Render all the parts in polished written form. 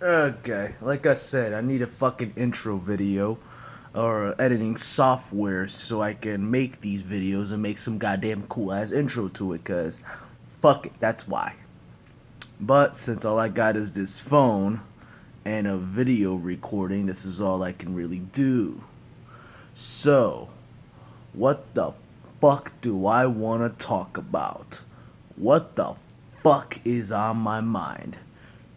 Okay, like I said, I need a fucking intro video or editing software so I can make these videos and make some goddamn cool ass intro to it, cause fuck it, that's why. But since all I got is this phone and a video recording, this is all I can really do. So, what the fuck do I want to talk about? What the fuck is on my mind?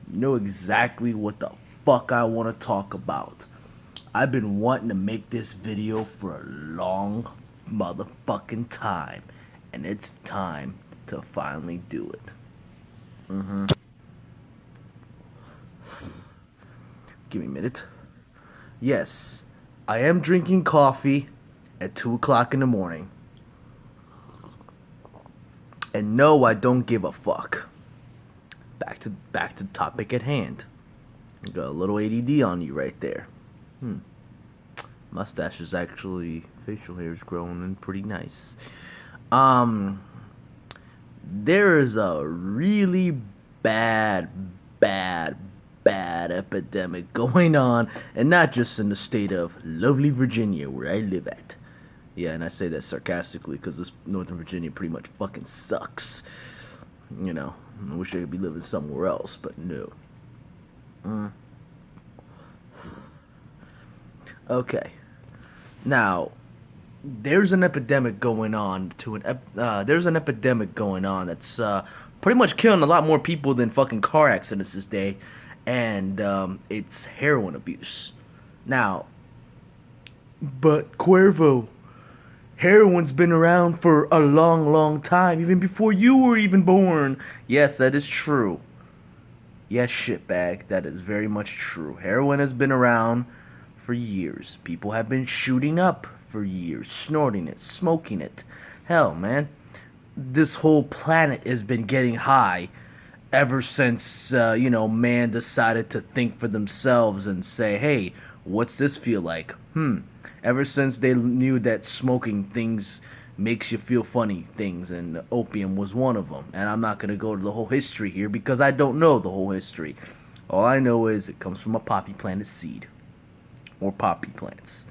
You know exactly what the fuck I want to talk about. I've been wanting to make this video for a long motherfucking time, and it's time to finally do it. Give me a minute. Yes, I am drinking coffee at 2 o'clock in the morning. And no, I don't give a fuck. Back to the topic at hand. You got a little ADD on you right there. Mustache is actually facial hair is growing and pretty nice. There is a really bad, bad, bad epidemic going on, and not just in the state of lovely Virginia where I live at. Yeah, and I say that sarcastically because this Northern Virginia pretty much fucking sucks. You know, I wish I could be living somewhere else, but no. Okay. Now, there's an epidemic going on there's an epidemic going on that's pretty much killing a lot more people than fucking car accidents this day, and it's heroin abuse. Now, but Cuervo, heroin's been around for a long, long time, even before you were even born. Yes, that is true. Yes, shitbag, that is very much true. Heroin has been around for years. People have been shooting up for years, snorting it, smoking it. Hell, man, this whole planet has been getting high ever since, man decided to think for themselves and say, hey, what's this feel like? Ever since they knew that smoking things makes you feel funny things, and opium was one of them. And I'm not going to go to the whole history here because I don't know the whole history. All I know is it comes from a poppy planted seed. Or poppy plants.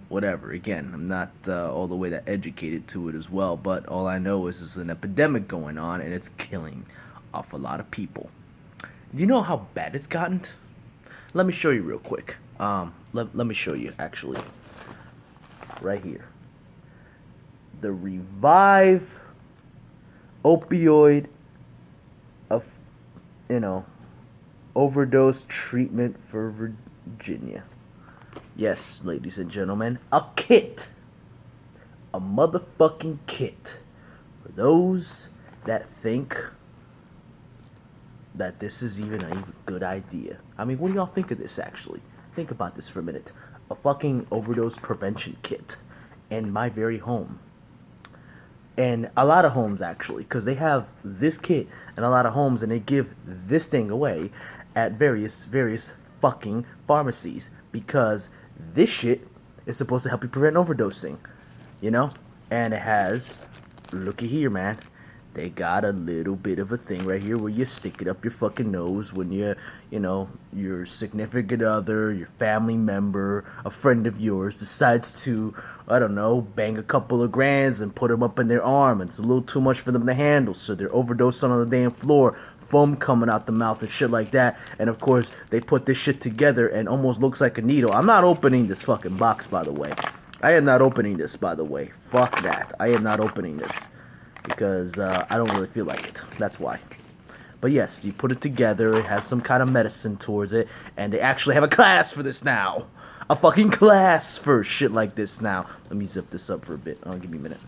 Whatever. Again, I'm not all the way that educated to it as well, but all I know is there's an epidemic going on and it's killing off a lot of people. Do you know how bad it's gotten? Let me show you real quick. Let me show you actually. Right here. The Revive opioid of overdose treatment for Virginia. Yes, ladies and gentlemen, a kit. A motherfucking kit. For those that think that this is even a good idea. I mean, what do y'all think of this, actually? Think about this for a minute. A fucking overdose prevention kit in my very home. And a lot of homes, actually, because they have this kit in a lot of homes, and they give this thing away at various fucking pharmacies, because this shit is supposed to help you prevent overdosing, and it has, looky here, man, they got a little bit of a thing right here where you stick it up your fucking nose when your significant other, your family member, a friend of yours decides to, I don't know, bang a couple of grands and put them up in their arm, and it's a little too much for them to handle, so they're overdosing on the damn floor, foam coming out the mouth and shit like that. And of course, they put this shit together and almost looks like a needle. I'm not opening this fucking box, by the way. I am not opening this, by the way. Fuck that. I am not opening this because I don't really feel like it. That's why. But yes, you put it together. It has some kind of medicine towards it, and they actually have a class for this now. A fucking class for shit like this now. Let me zip this up for a bit. Oh, give me a minute.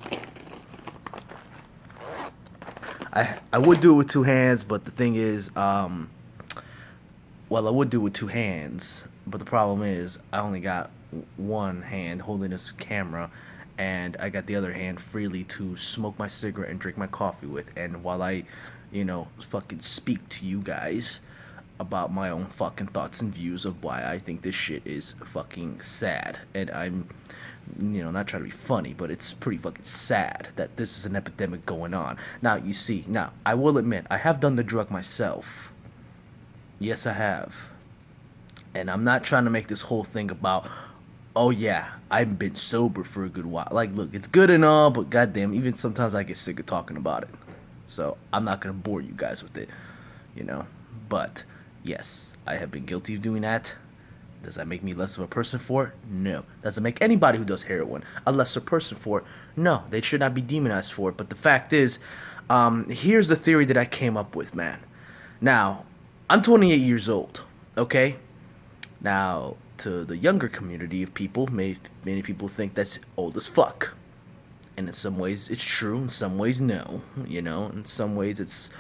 I would do it with two hands, but the thing is, I would do it with two hands, but the problem is I only got one hand holding this camera, and I got the other hand freely to smoke my cigarette and drink my coffee with. And while I, fucking speak to you guys about my own fucking thoughts and views of why I think this shit is fucking sad, and I'm not trying to be funny, but it's pretty fucking sad that this is an epidemic going on. Now, you see, I will admit, I have done the drug myself. Yes, I have. And I'm not trying to make this whole thing about, oh yeah, I've been sober for a good while. Like, look, it's good and all, but goddamn, even sometimes I get sick of talking about it. So I'm not gonna bore you guys with it, you know. But yes, I have been guilty of doing that. Does that make me less of a person for it? No. Does it make anybody who does heroin a lesser person for it? No. They should not be demonized for it. But the fact is, here's the theory that I came up with, man. Now, I'm 28 years old, okay? Now, to the younger community of people, many people think that's old as fuck. And in some ways, it's true. In some ways, no. You know, in some ways, it's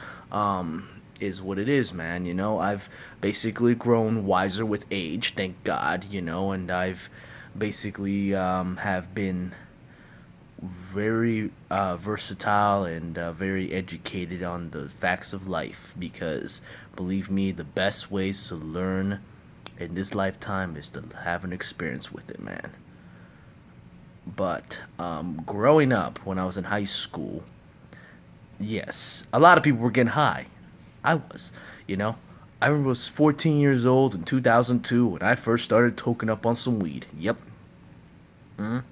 is what it is, man. You know, I've basically grown wiser with age, thank God. You know, and I've basically have been very versatile and very educated on the facts of life. Because believe me, the best ways to learn in this lifetime is to have an experience with it, man. But growing up, when I was in high school, yes, a lot of people were getting high. I was, you know. I remember I was 14 years old in 2002 when I first started toking up on some weed. Yep. Mm.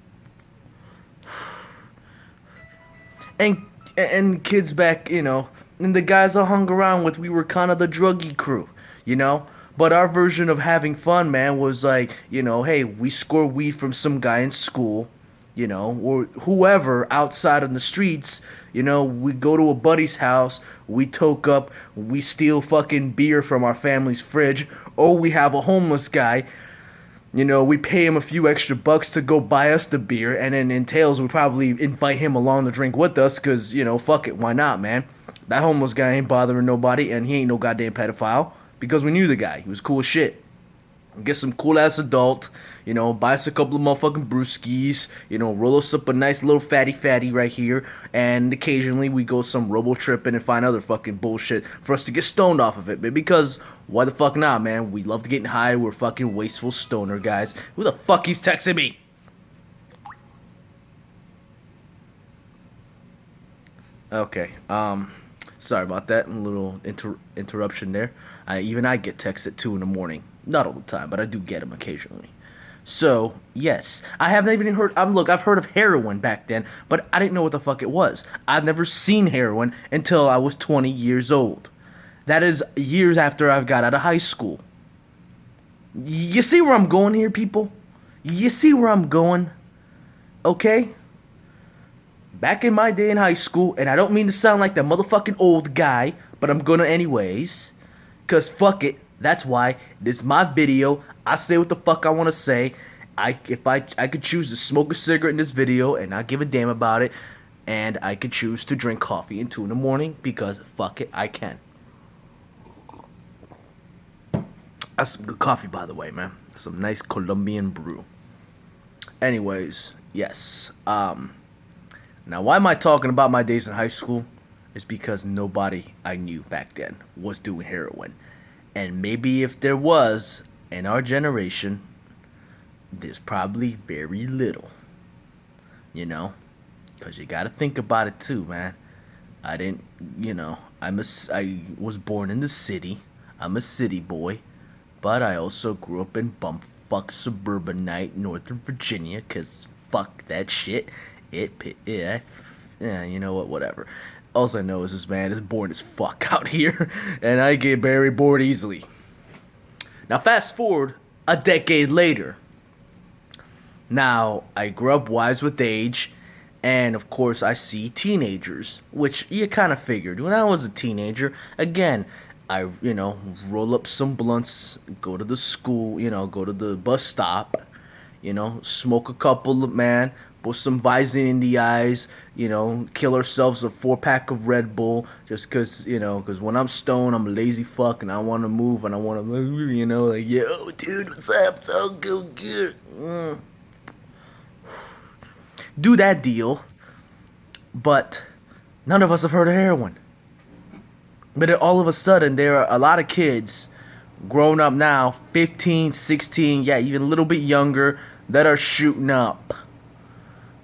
And kids back, you know, and the guys I hung around with, we were kind of the druggy crew, you know. But our version of having fun, man, was like, you know, hey, we score weed from some guy in school, you know, or whoever outside on the streets. You know, we go to a buddy's house, we toke up, we steal fucking beer from our family's fridge, or we have a homeless guy. You know, we pay him a few extra bucks to go buy us the beer, and then in tails, we probably invite him along to drink with us, because, you know, fuck it, why not, man? That homeless guy ain't bothering nobody, and he ain't no goddamn pedophile, because we knew the guy. He was cool as shit. Get some cool ass adult, you know, buy us a couple of motherfucking brewskis, you know, roll us up a nice little fatty right here, and occasionally we go some robo tripping and find other fucking bullshit for us to get stoned off of it. But because, why the fuck not, man? We love getting high, we're fucking wasteful stoner guys. Who the fuck keeps texting me? Okay, sorry about that, a little interruption there. Even I get texts at 2 in the morning. Not all the time, but I do get them occasionally. So, yes, I haven't even heard, look, I've heard of heroin back then, but I didn't know what the fuck it was. I've never seen heroin until I was 20 years old. That is years after I've got out of high school. You see where I'm going here, people? You see where I'm going? Okay? Back in my day in high school, and I don't mean to sound like that motherfucking old guy, but I'm gonna anyways. Cause fuck it, that's why this is my video. I say what the fuck I wanna say. If I could choose to smoke a cigarette in this video and not give a damn about it, and I could choose to drink coffee at 2 in the morning because fuck it, I can. That's some good coffee, by the way, man. Some nice Colombian brew. Anyways, yes. Now, why am I talking about my days in high school? It's because nobody I knew back then was doing heroin. And maybe if there was, in our generation, there's probably very little. You know? Because you gotta think about it too, man. I didn't, you know, I was born in the city. I'm a city boy. But I also grew up in bumfuck suburbanite Northern Virginia. Because fuck that shit. Yeah, you know what, whatever. All I know is this man is bored as fuck out here, and I get very bored easily. Now, fast forward a decade later. Now, I grew up wise with age, and of course, I see teenagers, which you kind of figured. When I was a teenager, again, I, you know, roll up some blunts, go to the school, you know, go to the bus stop, you know, smoke a couple, man, put some Visine in the eyes, you know, kill ourselves a 4-pack of Red Bull, just because, you know, because when I'm stoned, I'm a lazy fuck, and I want to move, and I want to, you know, like, yo, dude, what's up, it's all good. Do that deal, but none of us have heard of heroin. But then all of a sudden, there are a lot of kids grown up now, 15, 16, yeah, even a little bit younger, that are shooting up.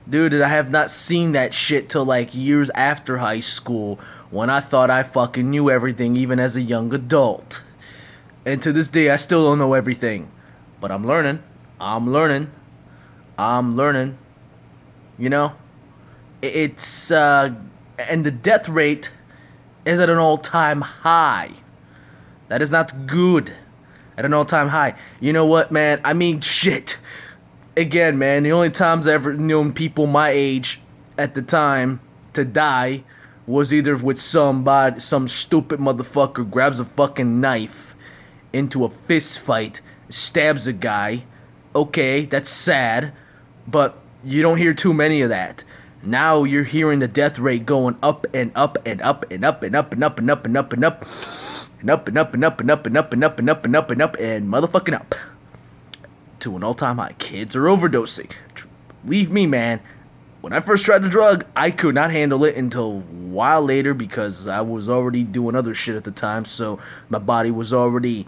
Dude, I have not seen that shit till like years after high school, when I thought I fucking knew everything even as a young adult. And to this day, I still don't know everything. But I'm learning. I'm learning. I'm learning. You know, it's and the death rate is at an all-time high. That is not good. At an all-time high. You know what, man? I mean, shit. Again, man, the only times I ever known people my age at the time to die was either with somebody, some stupid motherfucker grabs a fucking knife into a fist fight, stabs a guy. Okay, that's sad, but you don't hear too many of that. Now you're hearing the death rate going up and up and up and up and up and up and up and up and up and up and up and up and up and up and up and up and up and up and motherfucking up to an all-time high. Kids are overdosing. Believe me, man. When I first tried the drug, I could not handle it until a while later because I was already doing other shit at the time, so my body was already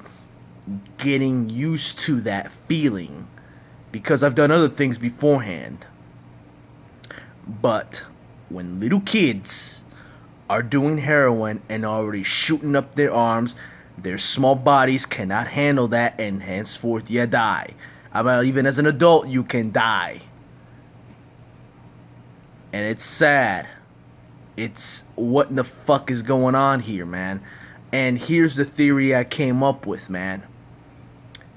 getting used to that feeling because I've done other things beforehand. But when little kids are doing heroin and already shooting up their arms, their small bodies cannot handle that, and henceforth you die. I mean, even as an adult, you can die. And it's sad. It's what the fuck is going on here, man. And here's the theory I came up with, man.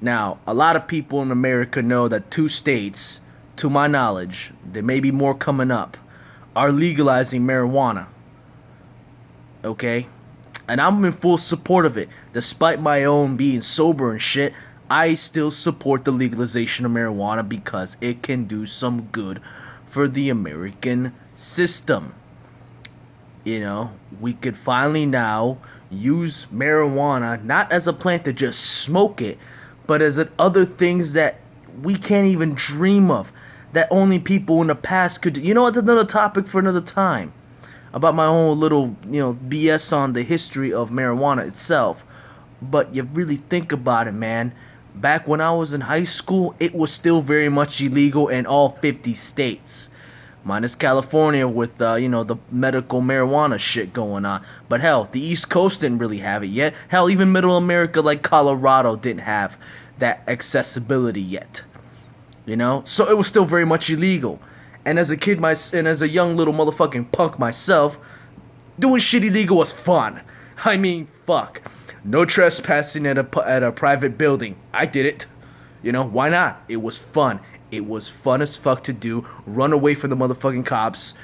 Now, a lot of people in America know that 2 states, to my knowledge, there may be more coming up, are legalizing marijuana. Okay? And I'm in full support of it. Despite my own being sober and shit, I still support the legalization of marijuana because it can do some good for the American system. You know, we could finally now use marijuana not as a plant to just smoke it, but as other things that we can't even dream of, that only people in the past could do. You know, it's another topic for another time, about my own little, BS on the history of marijuana itself. But you really think about it, man. Back when I was in high school, it was still very much illegal in all 50 states. Minus California with, the medical marijuana shit going on. But hell, the East Coast didn't really have it yet. Hell, even Middle America like Colorado didn't have that accessibility yet. You know? So it was still very much illegal. And as a kid, and as a young little motherfucking punk myself, doing shit illegal was fun. I mean, fuck. No trespassing at a private building. I did it. You know, why not? It was fun. It was fun as fuck to do. Run away from the motherfucking cops.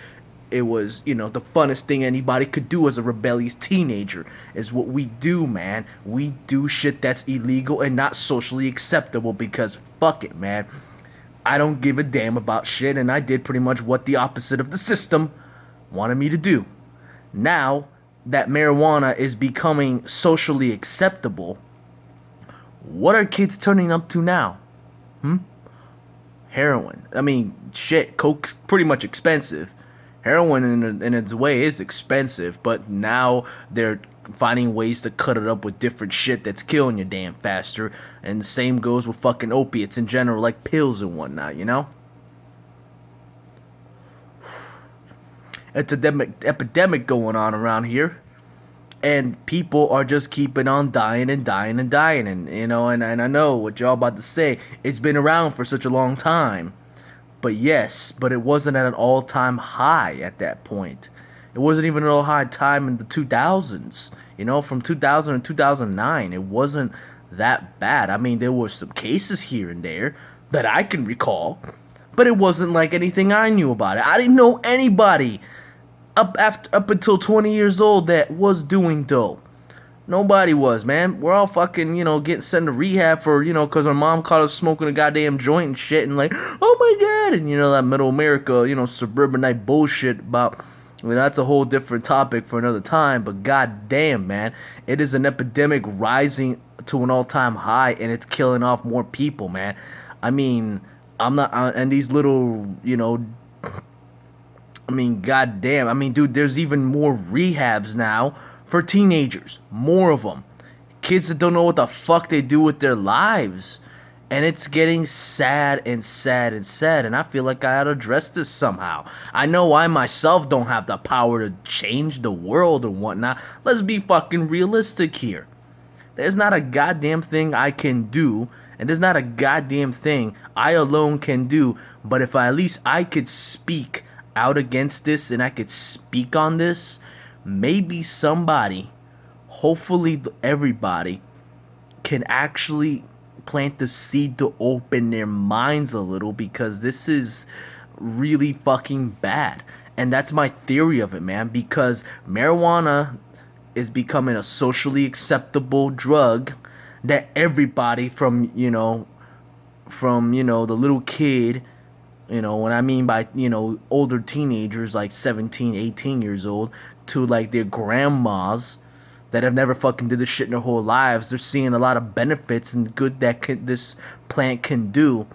It was, the funnest thing anybody could do as a rebellious teenager. Is what we do, man. We do shit that's illegal and not socially acceptable because fuck it, man. I don't give a damn about shit, and I did pretty much what the opposite of the system wanted me to do. Now that marijuana is becoming socially acceptable, what are kids turning up to now? Heroin. I mean, shit, coke's pretty much expensive. Heroin in its way is expensive, but now they're finding ways to cut it up with different shit that's killing you damn faster. And the same goes with fucking opiates in general, like pills and whatnot, you know? It's an epidemic going on around here. And people are just keeping on dying and dying and dying. And, and I know what y'all about to say. It's been around for such a long time. But yes, but it wasn't at an all-time high at that point. It wasn't even an all-high time in the 2000s. From 2000 to 2009, it wasn't that bad. I mean, there were some cases here and there that I can recall. But it wasn't like anything I knew about it. I didn't know anybody up until 20 years old that was doing dope. Nobody was, man. We're all fucking, getting sent to rehab for, because our mom caught us smoking a goddamn joint and shit, and like, oh my god, and that middle America, suburbanite bullshit about, that's a whole different topic for another time, but goddamn, man, it is an epidemic rising to an all-time high, and it's killing off more people, man. I mean, and these little, goddamn. I mean, dude, there's even more rehabs now for teenagers. More of them. Kids that don't know what the fuck they do with their lives. And it's getting sad and sad and sad. And I feel like I ought to address this somehow. I know I myself don't have the power to change the world or whatnot. Let's be fucking realistic here. There's not a goddamn thing I can do And there's not a goddamn thing I alone can do. But if at least I could speak out against this and I could speak on this, maybe somebody, hopefully everybody, can actually plant the seed to open their minds a little, because this is really fucking bad. And that's my theory of it, man, because marijuana is becoming a socially acceptable drug that everybody from the little kid, what I mean by, older teenagers like 17, 18 years old, to like their grandmas that have never fucking did this shit in their whole lives. They're seeing a lot of benefits and good that this plant can do.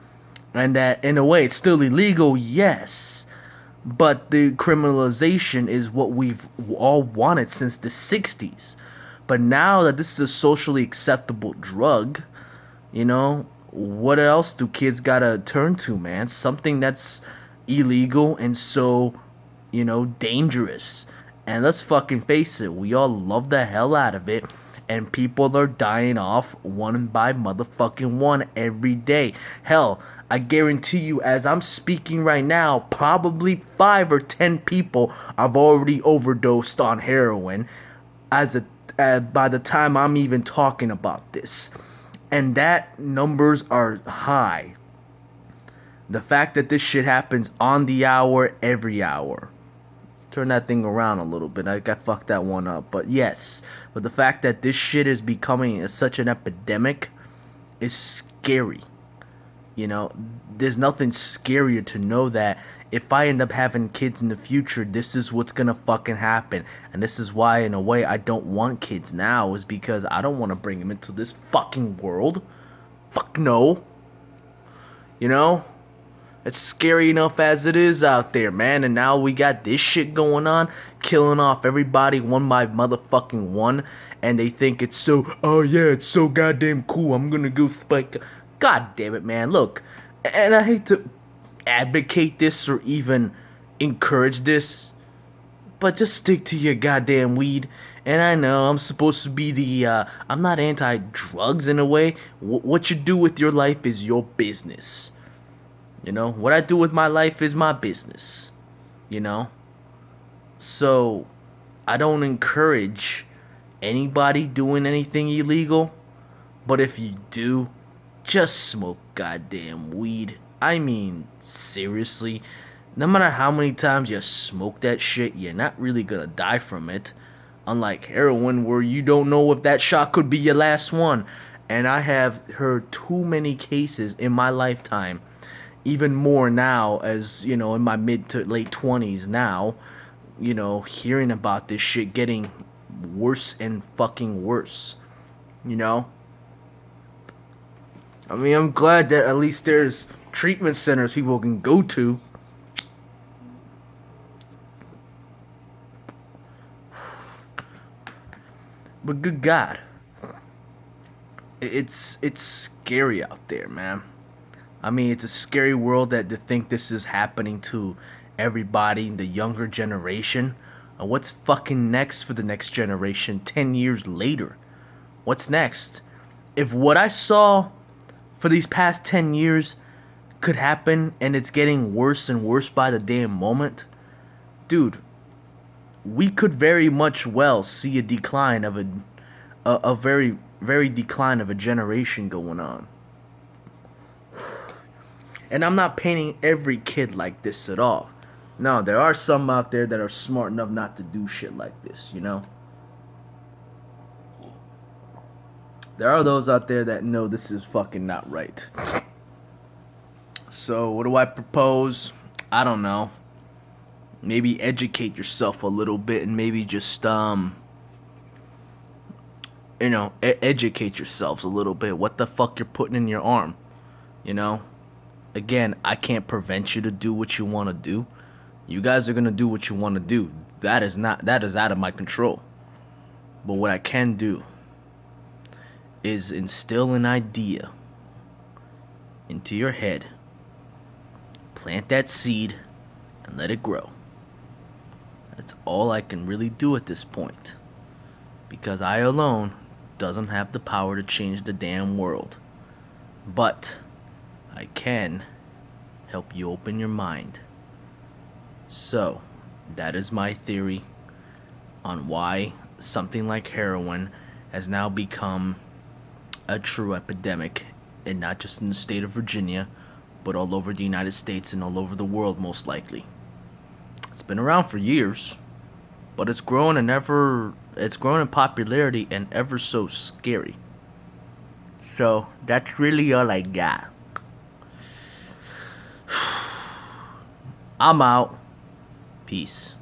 And that, in a way, it's still illegal, yes. But the criminalization is what we've all wanted since the 60s. But now that this is a socially acceptable drug, what else do kids gotta turn to, man? Something that's illegal and so, dangerous. And let's fucking face it, we all love the hell out of it. And people are dying off one by motherfucking one every day. Hell, I guarantee you, as I'm speaking right now, probably 5 or 10 people have already overdosed on heroin by the time I'm even talking about this. And that numbers are high. The fact that this shit happens on the hour, every hour. Turn that thing around a little bit. I fucked that one up. But yes. But the fact that this shit is becoming such an epidemic is scary. There's nothing scarier to know that if I end up having kids in the future, this is what's gonna fucking happen. And this is why, in a way, I don't want kids now, is because I don't want to bring them into this fucking world. Fuck no. It's scary enough as it is out there, man. And now we got this shit going on, killing off everybody one by motherfucking one. And they think it's it's so goddamn cool. I'm gonna go spike. God damn it, man. Look, and I hate to advocate this or even encourage this, but just stick to your goddamn weed. And I know I'm supposed to be I'm not anti-drugs in a way. What you do with your life is your business. What I do with my life is my business. So, I don't encourage anybody doing anything illegal. But if you do, just smoke goddamn weed. I mean, seriously. No matter how many times you smoke that shit, you're not really gonna die from it. Unlike heroin, where you don't know if that shot could be your last one. And I have heard too many cases in my lifetime, even more now, as in my mid to late 20s now, hearing about this shit getting worse and fucking worse. I mean, I'm glad that at least there's treatment centers people can go to. But good God, it's scary out there, man. I mean, it's a scary world that to think this is happening to everybody in the younger generation. And what's fucking next for the next generation 10 years later? What's next? If what I saw for these past 10 years could happen and it's getting worse and worse by the damn moment, dude, we could very much well see a decline of a very, very decline of a generation going on. And I'm not painting every kid like this at all. No, there are some out there that are smart enough not to do shit like this, There are those out there that know this is fucking not right. So, what do I propose? I don't know. Maybe educate yourself a little bit and maybe just, educate yourselves a little bit. What the fuck you're putting in your arm, Again, I can't prevent you to do what you want to do. You guys are going to do what you want to do. That is out of my control. But what I can do is instill an idea into your head. Plant that seed and let it grow. That's all I can really do at this point. Because I alone doesn't have the power to change the damn world. but I can help you open your mind. So, that is my theory on why something like heroin has now become a true epidemic, and not just in the state of Virginia, but all over the United States and all over the world, most likely. It's been around for years, but it's grown in popularity and ever so scary. So that's really all I got. I'm out. Peace.